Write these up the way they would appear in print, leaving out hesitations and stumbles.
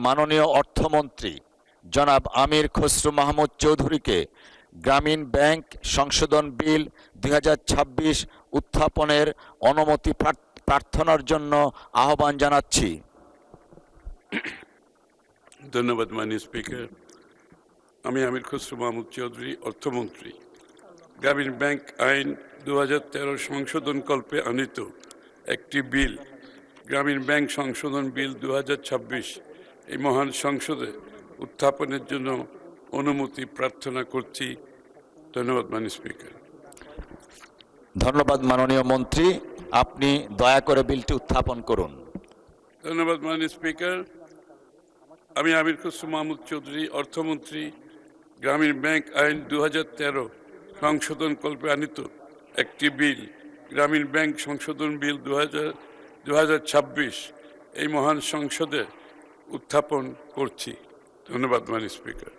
মাননীয় অর্থমন্ত্রী জনাব আমির খসরু মাহমুদ চৌধুরীকে গ্রামীণ ব্যাংক সংশোধন বিল 2026 উত্থাপনের অনুমতি প্রার্থনার জন্য আহ্বান জানাচ্ছি। ধন্যবাদ মাননীয় স্পিকার। আমি আমির খসরু মাহমুদ চৌধুরী, অর্থমন্ত্রী, গ্রামীণ ব্যাংক আইন 2013 সংশোধন কল্পে আনিত একটি বিল, গ্রামীণ ব্যাংক সংশোধন বিল 2026 এই মহান সংসদে উত্থাপনের জন্য অনুমতি প্রার্থনা করছি। ধন্যবাদ মাননীয় স্পিকার। ধন্যবাদ মাননীয় মন্ত্রী, আপনি দয়া করে বিলটি উত্থাপন করুন। ধন্যবাদ মাননীয় স্পিকার। আমি আমির খসরু মাহমুদ চৌধুরী, অর্থমন্ত্রী, গ্রামীণ ব্যাংক আইন 2013 সংশোধন কল্পে আনিত একটি বিল, গ্রামীণ ব্যাংক সংশোধন বিল 2026 এই মহান সংসদে উত্থাপন করছি। ধন্যবাদ মাননীয় স্পিকার।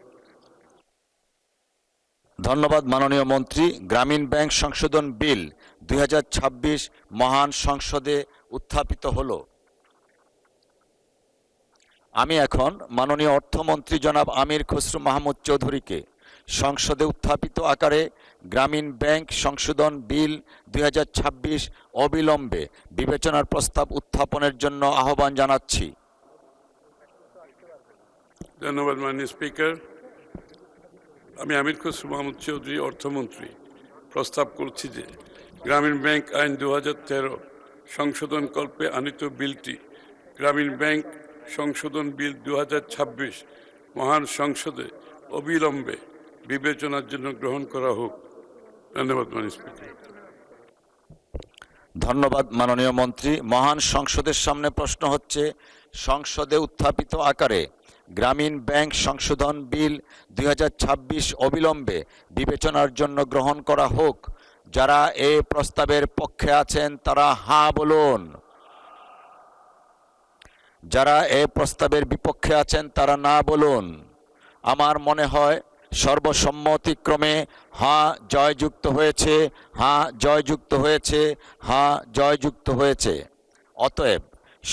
ধন্যবাদ মাননীয় মন্ত্রী, গ্রামীণ ব্যাংক সংশোধন বিল 2026 মহান সংসদে উত্থাপিত হলো। আমি এখন মাননীয় অর্থমন্ত্রী জনাব আমির খসরু মাহমুদ চৌধুরীকে সংসদে উত্থাপিত আকারে গ্রামীণ ব্যাংক সংশোধন বিল 2026 অবিলম্বে বিবেচনার প্রস্তাব উত্থাপনের জন্য আহ্বান জানাচ্ছি। ধন্যবাদ মাননীয় স্পিকার। আমি আমির খসরু মাহমুদ চৌধুরী, অর্থমন্ত্রী, প্রস্তাব করছি যে গ্রামীণ ব্যাংক আইন 2013 সংশোধন কল্পে আনিত বিলটি, গ্রামীণ ব্যাংক সংশোধন বিল 2026 মহান সংসদে অবিলম্বে বিবেচনার জন্য গ্রহণ করা হোক। ধন্যবাদ মাননীয় স্পিকার। ধন্যবাদ মাননীয় মন্ত্রী। মহান সংসদের সামনে প্রশ্ন হচ্ছে, সংসদে উত্থাপিত আকারে গ্রামীণ ব্যাংক সংশোধন বিল 2026 অবিলম্বে বিবেচনার জন্য গ্রহণ করা হোক। যারা এই প্রস্তাবের পক্ষে আছেন তারা হাঁ বলুন। যারা এই প্রস্তাবের বিপক্ষে আছেন তারা না বলুন। আমার মনে হয় সর্বসম্মতিক্রমে হাঁ জয়যুক্ত হয়েছে, হাঁ জয়যুক্ত হয়েছে, হাঁ জয়যুক্ত হয়েছে। অতএব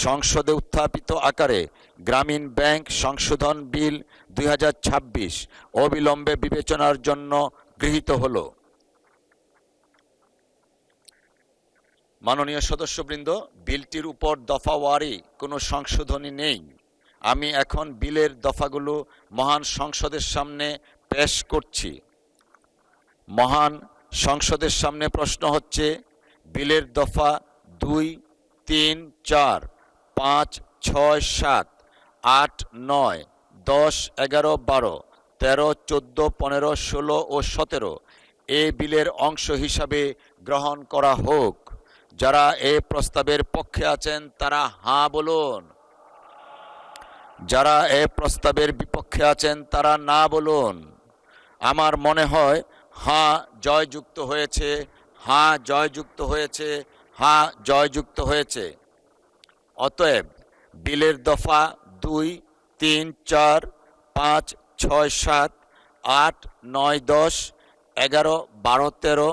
সংসদে উত্থাপিত আকারে গ্রামীণ ব্যাংক সংশোধন বিল 2026 অবিলম্বে বিবেচনার জন্য গৃহীত হলো। মাননীয় সদস্যবৃন্দ, বিলটির উপর দফাওয়ারি কোনো সংশোধনী নেই। আমি এখন বিলের দফাগুলো মহান সংসদের সামনে পেশ করছি। মহান সংসদের সামনে প্রশ্ন হচ্ছে, বিলের দফা 2, 3, 4, 5, 6, 7, 8, 9, 10, 11, 12, 13, 14, 15, 16 ও 17 এই বিলের অংশ হিসাবে গ্রহণ করা হোক। যারা এই প্রস্তাবের পক্ষে আছেন তারা হাঁ বলুন। যারা এই প্রস্তাবের বিপক্ষে আছেন তারা না বলুন। আমার মনে হয় হাঁ জয়যুক্ত হয়েছে, হাঁ জয়যুক্ত হয়েছে, হাঁ জয়যুক্ত হয়েছে। অতএব বিলের দফা 2, 3, 4, 5, 6, 7, 8, 9, 10, 11, 12, 13,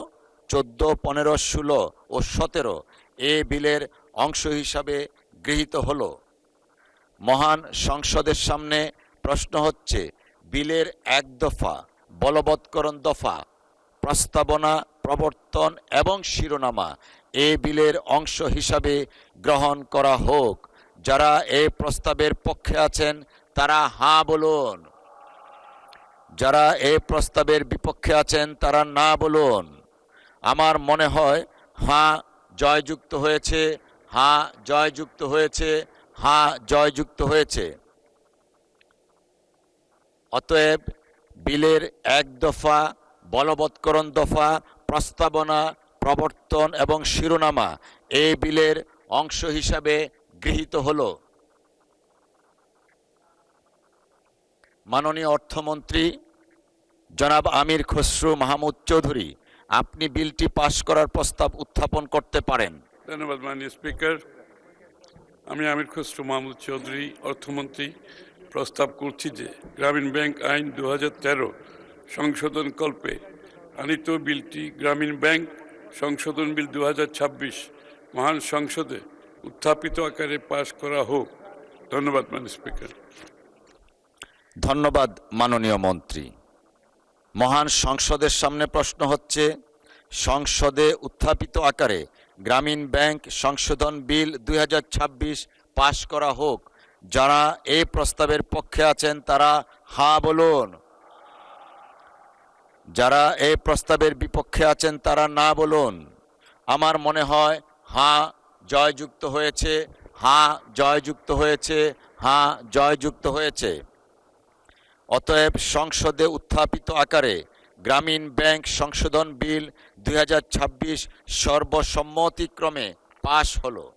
14, 15, 16 ও 17 এ বিলের অংশ হিসাবে গৃহীত হলো। মহান সংসদের সামনে প্রশ্ন হচ্ছে, বিলের 1 দফা বলবৎকরণ দফা, প্রস্তাবনা, প্রবর্তন এবং শিরোনামা এ বিলের অংশ হিসাবে গ্রহণ করা হোক। যারা এই প্রস্তাবের পক্ষে আছেন তারা হাঁ বলুন। যারা এই প্রস্তাবের বিপক্ষে আছেন তারা না বলুন। আমার মনে হয় হাঁ জয়যুক্ত হয়েছে, হাঁ জয়যুক্ত হয়েছে, হাঁ জয়যুক্ত হয়েছে। অতএব বিলের 1 দফা বলবৎকরণ দফা, প্রস্তাবনা, প্রবর্তন এবং শিরোনামা এই বিলের অংশ হিসাবে গৃহীত হলো। মাননীয় অর্থমন্ত্রী জনাব আমির খসরু মাহমুদ চৌধুরী, আপনি বিলটি পাশ করার প্রস্তাব উত্থাপন করতে পারেন। ধন্যবাদ মাননীয় স্পিকার। আমি আমির খসরু মাহমুদ চৌধুরী, অর্থমন্ত্রী, প্রস্তাব করছি যে গ্রামীণ ব্যাংক আইন 2013 সংশোধন কল্পে আনিত বিলটি, গ্রামীণ ব্যাংক সংশোধন বিল 2026 মহান সংসদে উত্থাপিত আকারে পাশ করা হোক। ধন্যবাদ মাননীয় স্পিকার। ধন্যবাদ মাননীয় মন্ত্রী। মহান সংসদের সামনে প্রশ্ন হচ্ছে, সংসদে উত্থাপিত আকারে গ্রামীণ ব্যাংক সংশোধন বিল 2026 পাশ করা হোক। যারা এই প্রস্তাবের পক্ষে আছেন তারা হ্যাঁ বলুন। যারা এই প্রস্তাবের বিপক্ষে আছেন তারা না বলুন। আমার মনে হয় হ্যাঁ জয়যুক্ত হয়েছে, হ্যাঁ জয়যুক্ত হয়েছে, হ্যাঁ জয়যুক্ত হয়েছে। অতএব সংসদে উত্থাপিত আকারে গ্রামীণ ব্যাংক সংশোধন বিল 2026 সর্বসম্মতিক্রমে পাশ হলো।